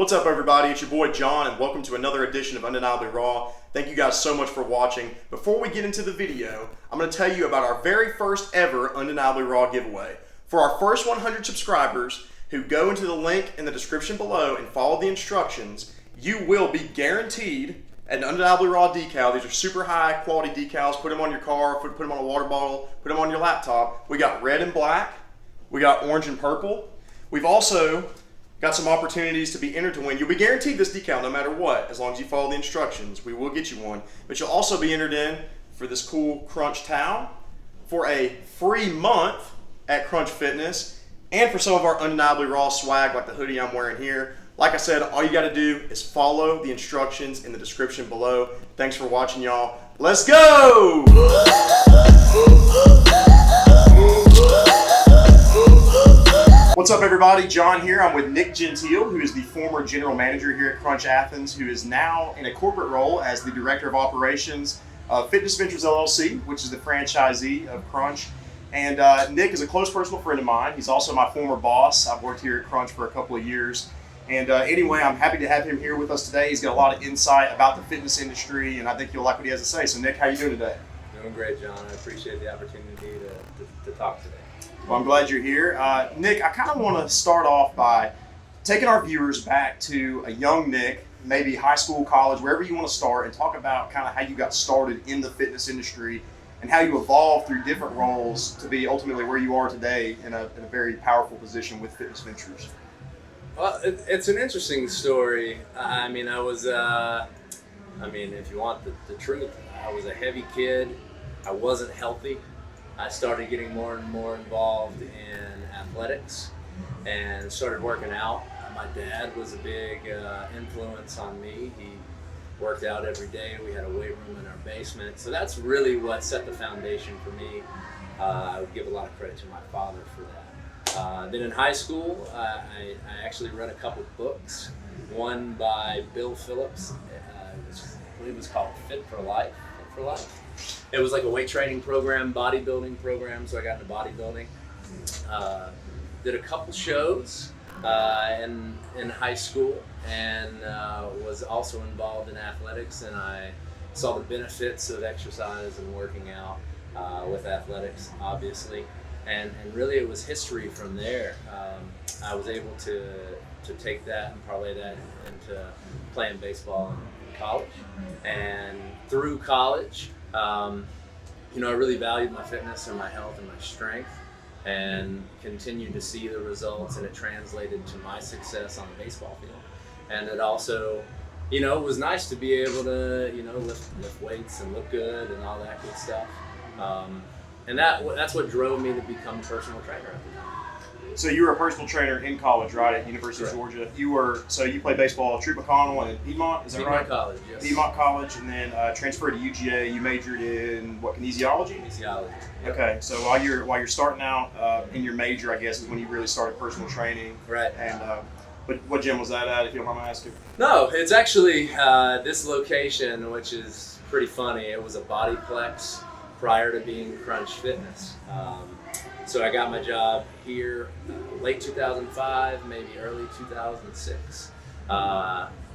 What's up, everybody? It's your boy John, and welcome to another edition of Undeniably Raw. Thank you guys so much for watching. Before we get into the video, I'm going to tell you about our very first ever Undeniably Raw giveaway. For our first 100 subscribers who go into the link in the description below and follow the instructions, you will be guaranteed an Undeniably Raw decal. These are super high quality decals. Put them on your car, put them on a water bottle, put them on your laptop. We got red and black. We got orange and purple. We've also got some opportunities to be entered to win. You'll be guaranteed this decal no matter what, as long as you follow the instructions. We will get you one. But you'll also be entered in for this cool Crunch towel, for a free month at Crunch Fitness, and for some of our Undeniably Raw swag like the hoodie I'm wearing here. Like I said, all you gotta do is follow the instructions in the description below. Thanks for watching, y'all. Let's go! What's up, everybody? John here. I'm with Nick Gentile, who is the former general manager here at Crunch Athens, who is now in a corporate role as the director of operations of Fitness Ventures LLC, which is the franchisee of Crunch. And Nick is a close personal friend of mine. He's also my former boss. I've worked here at Crunch for a couple of years. And anyway, I'm happy to have him here with us today. He's got a lot of insight about the fitness industry, and I think you'll like what he has to say. So, Nick, how you doing today? Doing great, John. I appreciate the opportunity to talk today. Well, I'm glad you're here. Nick, I kind of want to start off by taking our viewers back to a young Nick, maybe high school, college, wherever you want to start, and talk about kind of how you got started in the fitness industry and how you evolved through different roles to be ultimately where you are today in a very powerful position with Fitness Ventures. Well, it's an interesting story. I mean, if you want the truth, I was a heavy kid. I wasn't healthy. I started getting more and more involved in athletics and started working out. My dad was a big influence on me. He worked out every day. We had a weight room in our basement. So that's really what set the foundation for me. I would give a lot of credit to my father for that. Then in high school, I actually read a couple books. One by Bill Phillips. I believe it was called Fit for Life. It was like a weight training program, bodybuilding program, so I got into bodybuilding. Did a couple shows in high school, and was also involved in athletics, and I saw the benefits of exercise and working out with athletics, obviously. And really it was history from there. I was able to take that and parlay that into playing baseball in college. And through college, I really valued my fitness and my health and my strength, and continued to see the results, and it translated to my success on the baseball field. And it also, it was nice to be able to, lift weights and look good and all that good stuff. And that's what drove me to become a personal trainer at the time. So you were a personal trainer in college, right, at University of Georgia. You played baseball at Truett McConnell and Piedmont, is that right? Piedmont College, yes. Piedmont College, and then transferred to UGA. You majored in what, kinesiology? Kinesiology. Yep. Okay, so while you're starting out in your major, I guess, is when you really started personal training. Right. And but what gym was that at, if you don't mind me asking? No, it's actually this location, which is pretty funny. It was a Bodyplex prior to being Crunch Fitness. So I got my job here late 2005, maybe early 2006.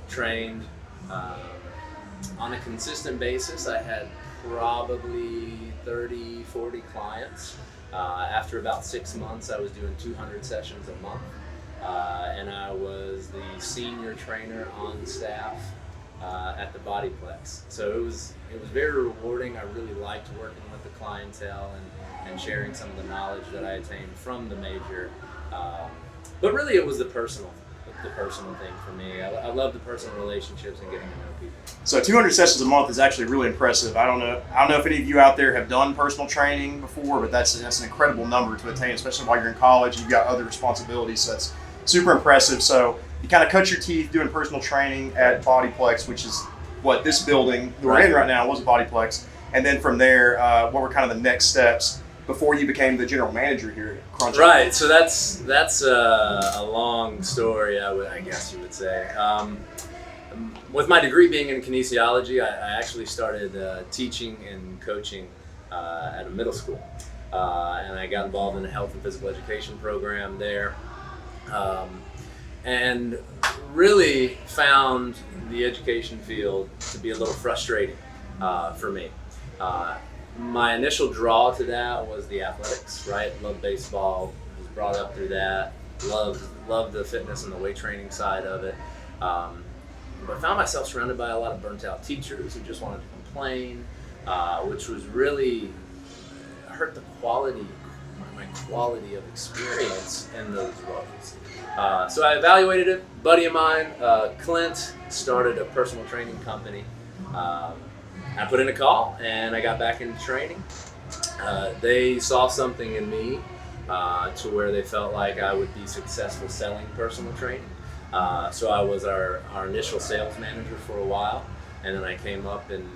Trained on a consistent basis. I had probably 30, 40 clients. After about 6 months, I was doing 200 sessions a month. And I was the senior trainer on staff at the Bodyplex. So it was very rewarding. I really liked working with the clientele and sharing some of the knowledge that I attained from the major. But really it was the personal thing for me. I love the personal relationships and getting to know people. So 200 sessions a month is actually really impressive. I don't know if any of you out there have done personal training before, but that's an incredible number to attain, especially while you're in college. You've got other responsibilities, so that's super impressive. So you kind of cut your teeth doing personal training at Bodyplex, which is what this building we're in right now was a Bodyplex. And then from there, what were kind of the next steps before you became the general manager here at Crunch? Right, so that's a long story, I guess you would say. With my degree being in kinesiology, I actually started teaching and coaching at a middle school. And I got involved in a health and physical education program there. and really found the education field to be a little frustrating for me. My initial draw to that was the athletics, right? Loved baseball, was brought up through that. Loved the fitness and the weight training side of it. But found myself surrounded by a lot of burnt out teachers who just wanted to complain, which was really hurt the quality, my quality of experience in those roles. So I evaluated it. A buddy of mine, Clint, started a personal training company. I put in a call and I got back into training. They saw something in me to where they felt like I would be successful selling personal training. So I was our initial sales manager for a while, and then I came up, and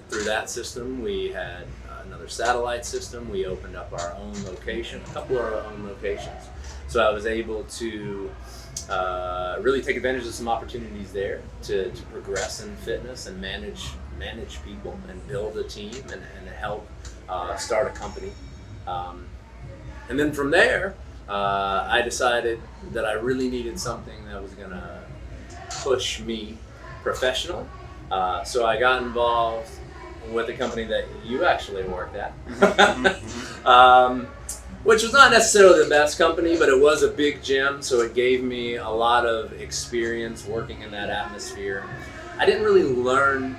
through that system we had another satellite system. We opened up our own location, a couple of our own locations. So I was able to really take advantage of some opportunities there to progress in fitness and manage people and build a team and help start a company. And then from there, I decided that I really needed something that was going to push me professionally. So I got involved with a company that you actually worked at, which was not necessarily the best company, but it was a big gym, so it gave me a lot of experience working in that atmosphere. I didn't really learn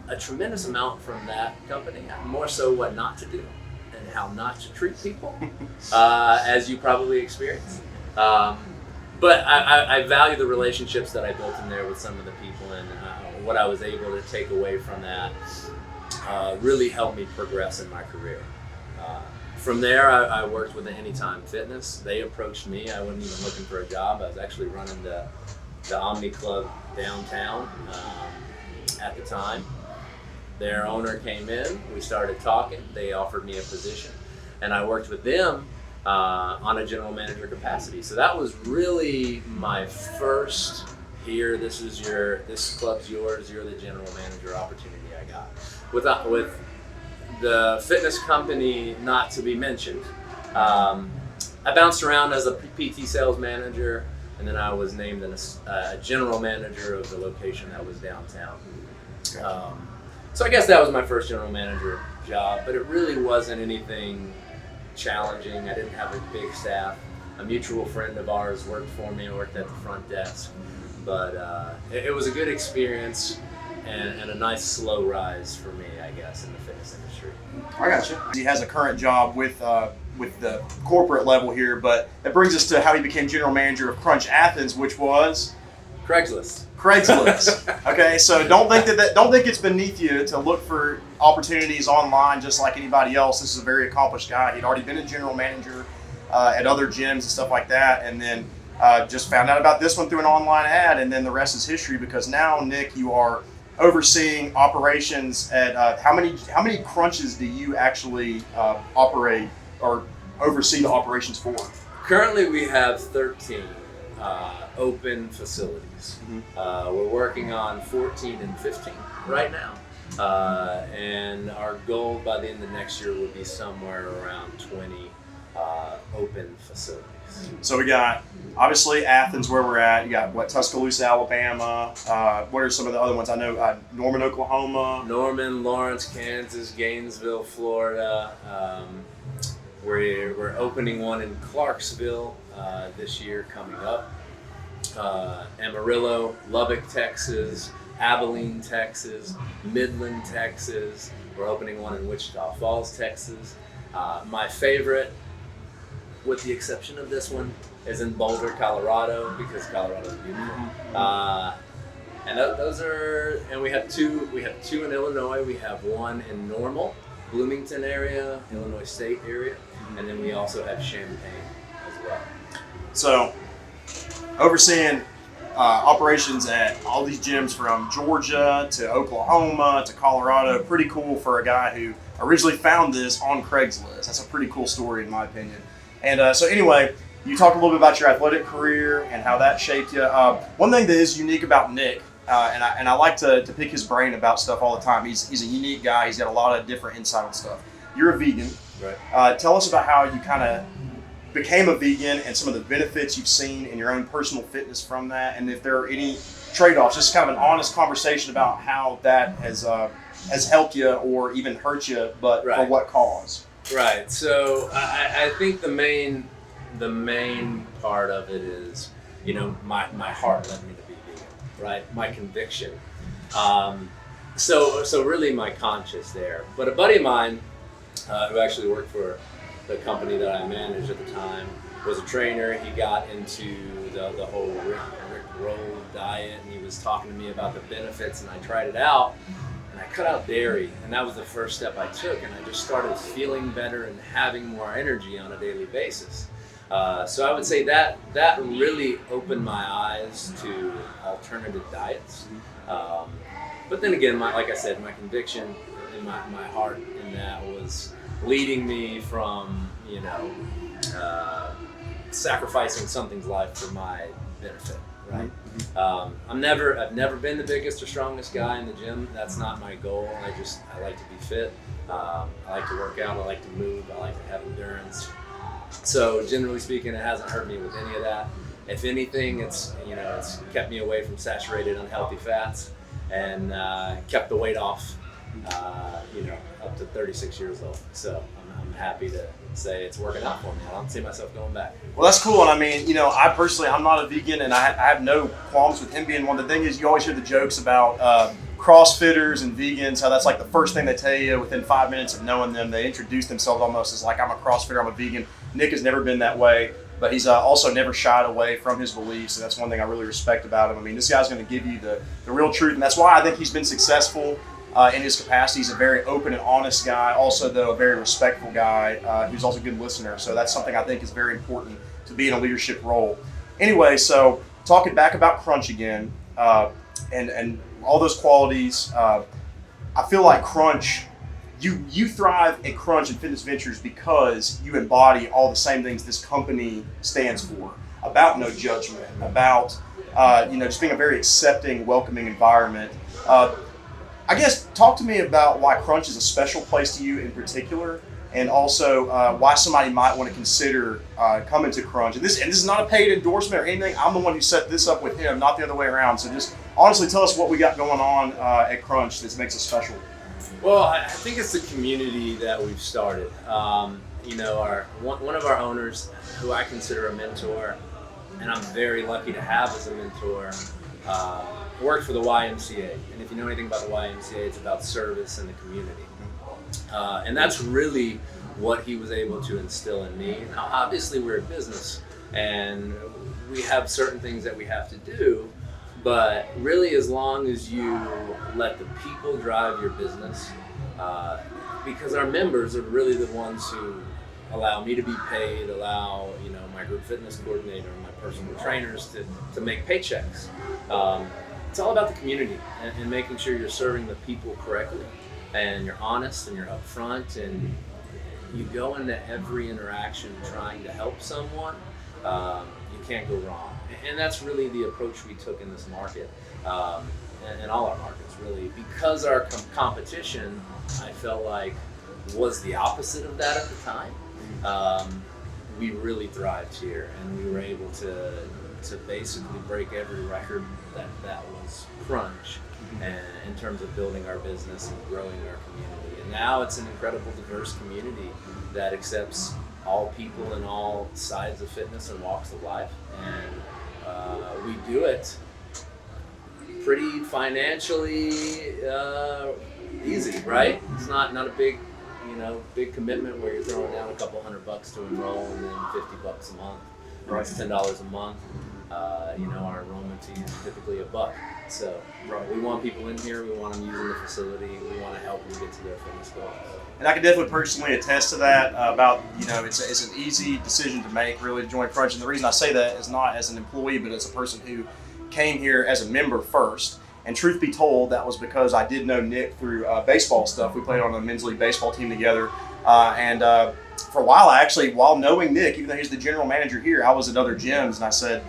a tremendous amount from that company, more so what not to do and how not to treat people, as you probably experienced. But I value the relationships that I built in there with some of the people, and what I was able to take away from that really helped me progress in my career. From there, I worked with Anytime Fitness. They approached me. I wasn't even looking for a job. I was actually running the Omni Club downtown at the time. Their owner came in. We started talking. They offered me a position, and I worked with them on a general manager capacity. So that was really my first this club's yours, you're the general manager opportunity I got. With the fitness company not to be mentioned, I bounced around as a PT sales manager, and then I was named a general manager of the location that was downtown. So I guess that was my first general manager job, but it really wasn't anything challenging. I didn't have a big staff. A mutual friend of ours worked for me. I worked at the front desk, but it was a good experience and a nice slow rise for me, I guess, in the fitness industry. I got you. He has a current job with the corporate level here, but that brings us to how he became general manager of Crunch Athens, which was Craigslist. Okay, so don't think it's beneath you to look for opportunities online just like anybody else. This is a very accomplished guy. He'd already been a general manager at other gyms and stuff like that, and then just found out about this one through an online ad, and then the rest is history, because now, Nick, you are overseeing operations at how many crunches do you actually operate or oversee the operations for? Currently, we have 13 open facilities. We're working on 14 and 15 right now, and our goal by the end of next year will be somewhere around 20 open facilities. So we got, obviously, Athens, where we're at. You got, Tuscaloosa, Alabama. What are some of the other ones? I know Norman, Oklahoma. Norman, Lawrence, Kansas, Gainesville, Florida. We're opening one in Clarksville this year coming up. Amarillo, Lubbock, Texas, Abilene, Texas, Midland, Texas. We're opening one in Wichita Falls, Texas. My favorite, with the exception of this one, is in Boulder, Colorado, because Colorado is beautiful. And those are, and we have two in Illinois. We have one in Normal, Bloomington area, Illinois State area, and then we also have Champaign as well. So, overseeing operations at all these gyms from Georgia to Oklahoma to Colorado, pretty cool for a guy who originally found this on Craigslist. That's a pretty cool story in my opinion. And so anyway, you talked a little bit about your athletic career and how that shaped you. One thing that is unique about Nick, and I like to pick his brain about stuff all the time. He's a unique guy. He's got a lot of different insight on stuff. You're a vegan. Right. Tell us about how you kind of became a vegan and some of the benefits you've seen in your own personal fitness from that, and if there are any trade-offs, just kind of an honest conversation about how that has helped you or even hurt you, but for what cause. Right. So I think the main part of it is, my heart led me to be vegan, right? My conviction. So really my conscience there. But a buddy of mine who actually worked for the company that I managed at the time was a trainer. He got into the whole Rick Roll diet, and he was talking to me about the benefits, and I tried it out. And I cut out dairy, and that was the first step I took, and I just started feeling better and having more energy on a daily basis. So I would say that really opened my eyes to alternative diets. But then again, like I said, my conviction and my heart in that was leading me from, sacrificing something's life for my benefit, right? I've never been the biggest or strongest guy in the gym. That's not my goal. I like to be fit. I like to work out. I like to move. I like to have endurance. So generally speaking, it hasn't hurt me with any of that. If anything, it's kept me away from saturated, unhealthy fats, and kept the weight off, up to 36 years old. So I'm happy to say it's working out for me. I don't see myself going back. Well, that's cool. And I mean, I personally, I'm not a vegan, and I have no qualms with him being one. The thing is, you always hear the jokes about CrossFitters and vegans, how that's like the first thing they tell you within 5 minutes of knowing them. They introduce themselves almost as like, I'm a CrossFitter, I'm a vegan. Nick has never been that way, but he's also never shied away from his beliefs, and that's one thing I really respect about him. I mean, this guy's going to give you the real truth, and that's why I think he's been successful in his capacity. He's a very open and honest guy, also, though, a very respectful guy who's also a good listener. So that's something I think is very important to be in a leadership role. Anyway, so talking back about Crunch again, and all those qualities, I feel like Crunch, you thrive at Crunch and Fitness Ventures because you embody all the same things this company stands for, about no judgment, about just being a very accepting, welcoming environment. I guess talk to me about why Crunch is a special place to you in particular, and also why somebody might want to consider coming to Crunch. And this is not a paid endorsement or anything. I'm the one who set this up with him, not the other way around. So just honestly tell us what we got going on at Crunch that makes it special. Well, I think it's the community that we've started. One of our owners, who I consider a mentor, and I'm very lucky to have as a mentor, worked for the YMCA. And if you know anything about the YMCA, it's about service in the community. And that's really what he was able to instill in me. Now, obviously, we're a business, and we have certain things that we have to do. But really, as long as you let the people drive your business, because our members are really the ones who allow me to be paid, allow my group fitness coordinator and my personal trainers to make paychecks. It's all about the community and making sure you're serving the people correctly, and you're honest and you're upfront, and you go into every interaction trying to help someone. You can't go wrong. And that's really the approach we took in this market, and all our markets, really. Because our competition, I felt like, was the opposite of that at the time. We really thrived here, and we were able to basically break every record that was Crunch, and in terms of building our business and growing our community. And now it's an incredible, diverse community that accepts all people in all sides of fitness and walks of life. And we do it pretty financially easy, right? It's not a big commitment where you're throwing down a couple $100 to enroll, and then $50 a month. Right. It's $10 a month. Our enrollment fee is typically $1. So we want people in here. We want them using the facility. We want to help them get to their fitness goals. And I can definitely personally attest to that. It's an easy decision to make, really, to join Crunch. And the reason I say that is not as an employee, but as a person who came here as a member first. And truth be told, that was because I did know Nick through baseball stuff. We played on a men's league baseball team together. For a while, while knowing Nick, even though he's the general manager here, I was at other gyms, and I said,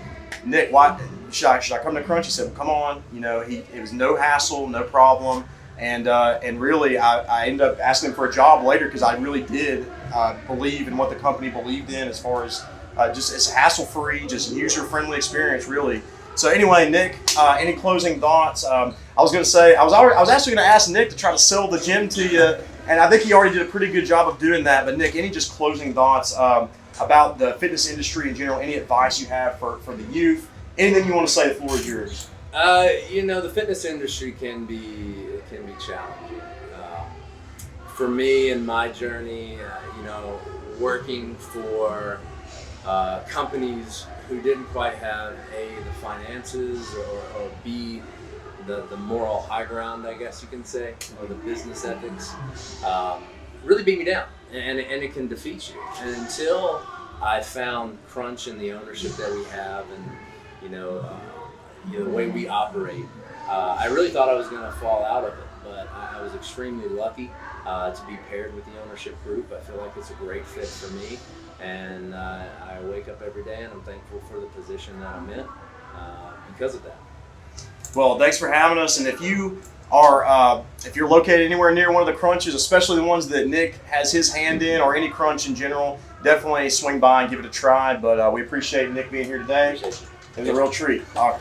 Nick, why should I come to Crunch? He said, well, come on. It was no hassle, no problem. And really, I ended up asking him for a job later because I really did believe in what the company believed in as far as just it's hassle-free, just user-friendly experience, really. So anyway, Nick, any closing thoughts? I was going to say, I was actually going to ask Nick to try to sell the gym to you, and I think he already did a pretty good job of doing that. But Nick, any just closing thoughts about the fitness industry in general? Any advice you have for the youth? Anything you want to say? The floor is yours. The fitness industry can be challenging. For me in my journey, working for companies who didn't quite have the finances or B, the moral high ground, I guess you can say, or the business ethics, really beat me down, and it can defeat you. And until I found crunch in the ownership that we have, and the way we operate, I really thought I was going to fall out of it, but I was extremely lucky to be paired with the ownership group. I feel like it's a great fit for me, and I wake up every day and I'm thankful for the position that I'm in because of that. Well, thanks for having us, and if you are if you're located anywhere near one of the crunches, especially the ones that Nick has his hand in, or any crunch in general, definitely swing by and give it a try. But we appreciate Nick being here today. It was a real treat. All right.